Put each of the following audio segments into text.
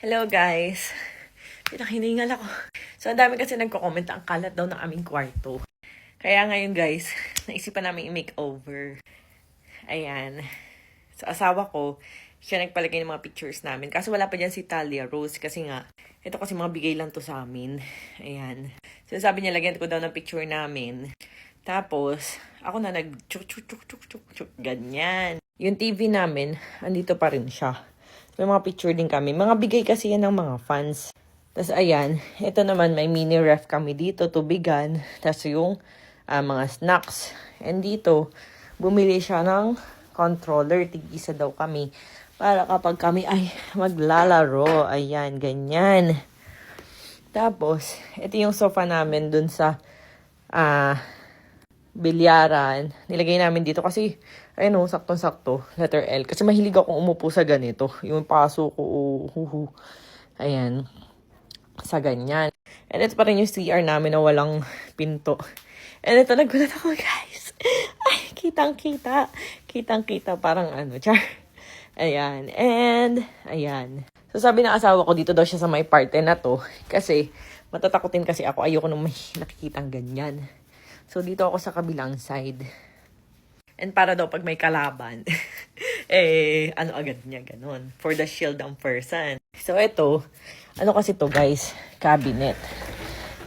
Hello guys! Pinakhiningal ako. So, ang dami kasi nagko-comment ang kalat daw ng aming kwarto. Kaya ngayon guys, naisipan namin i-makeover. Ayan. So, asawa ko, siya nagpalagay ng mga pictures namin. Kaso wala pa dyan si Talia Rose kasi nga, ito kasi mga bigay lang to sa amin. Ayan. So, sabi niya, lagyan ko daw ng picture namin. Tapos, ako na nag-chuk-chuk-chuk-chuk-chuk. Ganyan. Yung TV namin, andito pa rin siya. May mga picture din kami. Mga bigay kasi yan ng mga fans. Tapos ayan, ito naman may mini ref kami dito, tubigan. Tapos yung mga snacks. And dito, bumili siya ng controller. Tig-isa daw kami. Para kapag kami ay maglalaro. Ayan, ganyan. Tapos, ito yung sofa namin dun sa bilyaran. Nilagay namin dito kasi, ayun o, saktong-sakto, letter L. Kasi mahilig akong umupo sa ganito. Yung paso ko, ayan, sa ganyan. And ito pa rin yung CR namin na walang pinto. And ito, nagulat ako, guys. Ay, kitang-kita. Kitang-kita, parang ano, char. Ayan, and, ayan. So, sabi ng asawa ko, dito daw siya sa may parte na to. Kasi, matatakotin kasi ako. Ayoko nung may nakikitang ganyan. So, dito ako sa kabilang side. And para daw pag may kalaban, ano agad niya, ganun. For the shield ng person. So, ito, ano kasi to guys? Cabinet.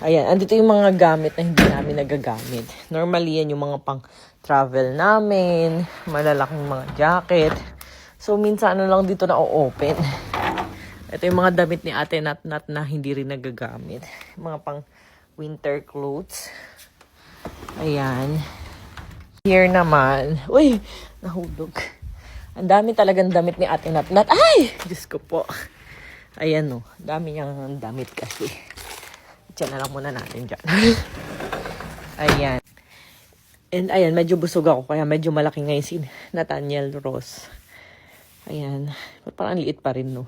Ayan, andito yung mga gamit na hindi namin nagagamit. Normally, yan yung mga pang-travel namin, malalaking mga jacket. So, minsan ano lang dito na o-open. Ito yung mga damit ni Ate Nat na hindi rin nagagamit. Mga pang-winter clothes. Ayan. Here naman. Uy! Nahulog. Ang dami talagang damit ni Ate Nat. Ay! Diyos ko po. Ayan o. Dami niyang damit kasi. Diyan na lang muna natin dyan. Ayan. And ayan, medyo busog ako. Kaya medyo malaki ngayon si Nathaniel Ross. Ayan. Parang liit pa rin no.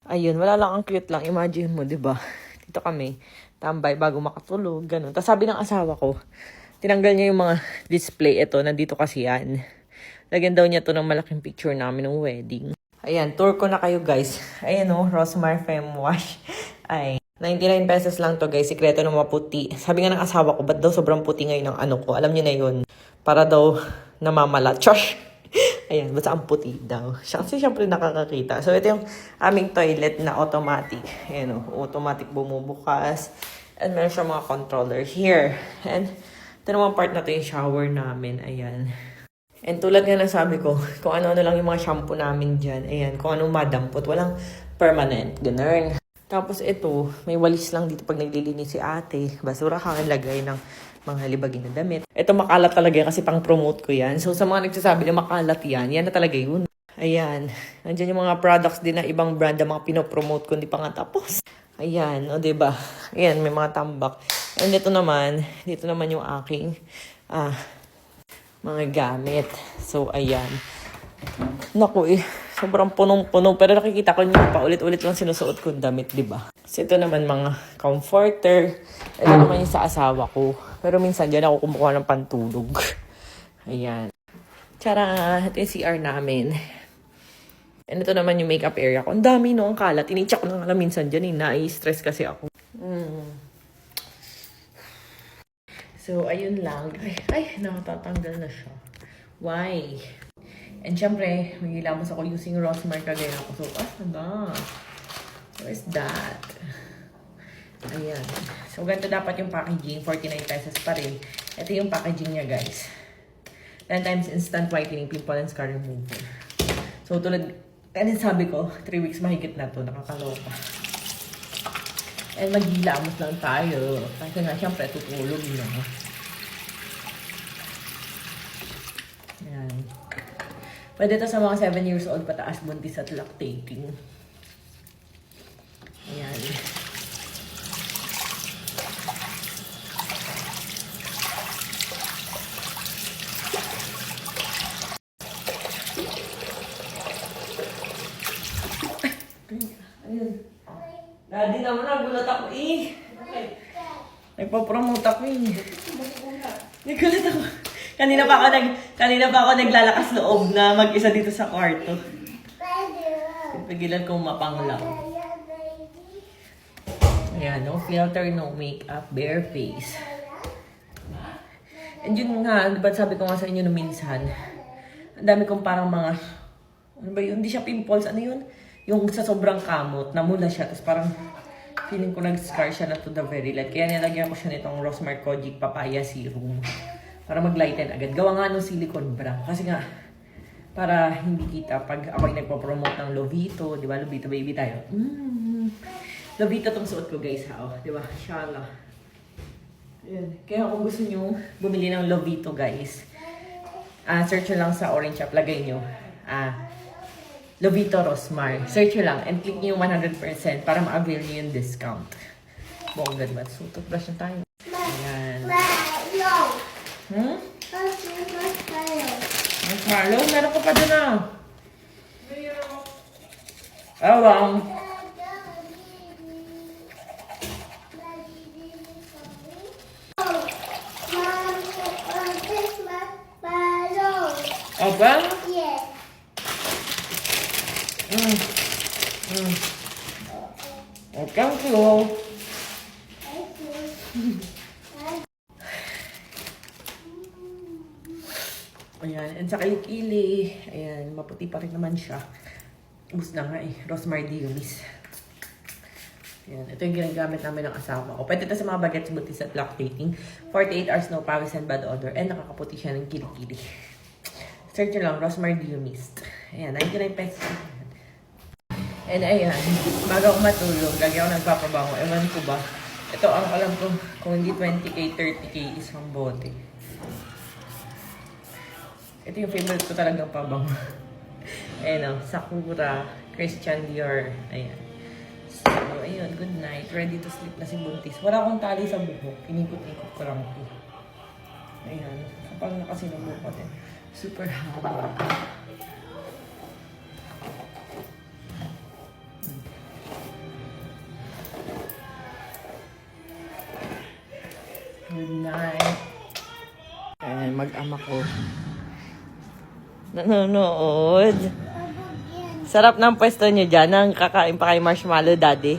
Ayun. Wala lang, ang cute lang. Imagine mo, diba? Dito kami. Tambay bago makatulog, ganun. Tapos sabi ng asawa ko, tinanggal niya yung mga display. Ito, nandito kasi yan. Lagyan daw niya to ng malaking picture namin ng wedding. Ayan, tour ko na kayo guys. Ayan o, Rosmar Femme Wash. Ay, 99 pesos lang to guys. Sikreto ng maputi. Sabi nga ng asawa ko, ba't daw sobrang puti ngayon ng ano ko? Alam niyo na yun. Para daw namamala. Chosh! Ayan, basta ang puti daw. Kasi syempre nakakakita. So, ito yung aming toilet na automatic. Ayan o, automatic bumubukas. And meron siya mga controller here. And, ito naman part na to yung shower namin. Ayan. And tulad nga ng sabi ko, kung ano-ano lang yung mga shampoo namin dyan. Ayan, kung anong madampot. Walang permanent. Ganun. Tapos ito, may walis lang dito pag naglilinis si ate. Basura kang lagay ng mga libagin na damit. Ito makalat talaga yan kasi pang-promote ko yan. So sa mga nagsasabi na makalat yan, yan na talaga yun. Ayan. Nandiyan yung mga products din na ibang brand na mga pinopromote ko, hindi pa nga tapos. Ayan, o diba? Ayan, may mga tambak. And dito naman yung aking mga gamit. So ayan. Naku sobrang punong-puno. Pero nakikita ko nyo pa ulit-ulit lang sinusuot kong damit, diba? So ito naman mga comforter. Ito naman yung sa asawa ko. Pero minsan dyan ako kumukuha ng pantulog. Ayan. Tara! Ito yung CR namin. And ito naman yung makeup area ko. Ang dami no, ang kalat. Tinicheck ko na nga minsan dyan. Nai-stress kasi ako. So, ayun lang. Ay, nakatatanggal na siya. Why? And syempre, magilamos ako using Rosmar kagaya ako. So, na? Where's that? Ayan. So, ganito dapat yung packaging. 49 pesos pa rin. Ito yung packaging niya, guys. 10 times instant whitening, pimple and scar remover. So, tulad, sabi ko, 3 weeks mahigit na to. Nakakaloka. And maghilamos lang tayo. Kasi nga, syempre, tutulog na. Ayan. Pwede ito sa mga 7 years old pataas, buntis at lactating. Ayan. Ayun. Daddy naman, nagulat ako eh. Nagpapromote ako eh. Nagulat ako. Kanina pa ako naglalakas loob na mag-isa dito sa kwarto. Pigilan kong mapanglaw. Ayan, no filter, no makeup, bare face. And yun nga, diba sabi ko nga sa inyo no minsan, ang dami kong parang mga, ano ba yun, hindi siya pimples, ano yun? Yung sa sobrang kamot, namula siya, tapos parang feeling ko nag-scar siya na to the very light. Kaya nilagyan ko siya nitong Rosmar Kojic Papaya Serum. Para mag-lighten agad. Gawa nga ng silicone brown. Kasi nga, para hindi kita pag ako'y nagpo-promote ng Lovito, di ba? Lovito baby tayo. Lovito tong suot ko guys ha. Oh, di ba? Inshallah. Ayan. Kaya kung gusto nyo bumili ng Lovito guys, search nyo lang sa orange shop. Lagay nyo. Lovito Rosmar. Search nyo lang and click nyo yung 100% para ma-avail nyo yung discount. Bongga diba? So, toothbrush na tayo. Ayan. Marshmallow? Meron ko pa dun Oh, wow. Apa? Yes. Oh, thank you. Ayan, and sa kilikili, ayan, maputi pa rin naman siya. Ubus na nga eh, Rosmar Diomis. Ayan, ito yung ginagamit namin ng asawa ko. Pwede ito sa mga bagets, butis at lactating. 48 hours no pawis and bad odor. And nakakaputi siya ng kilikili. Search nyo lang, Rosmar Diomis. Ayan, 99 pesos. And ayan, bago ako matulog, lagi ako nagpapabango. Ewan ko ba? Ito ang alam ko, kung hindi 20k, 30k isang bote. Ito yung favorite ko talagang pabango. Ayan o, Sakura, Christian Dior. Ayan. So, ayun, good night. Ready to sleep na si Buntis. Wala akong tali sa buhok. Inikot-ikot ko lang ito. Ayan. Kapag na kasi ng buhok natin. Super haba. Good night. Ayan, mag-ama ko. Nanonood. Sarap ng pwesto nyo dyan. Ang kakain pa kay Marshmallow, Daddy.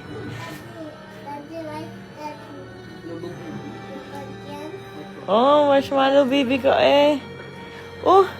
Oh, Marshmallow baby ko eh. Oh.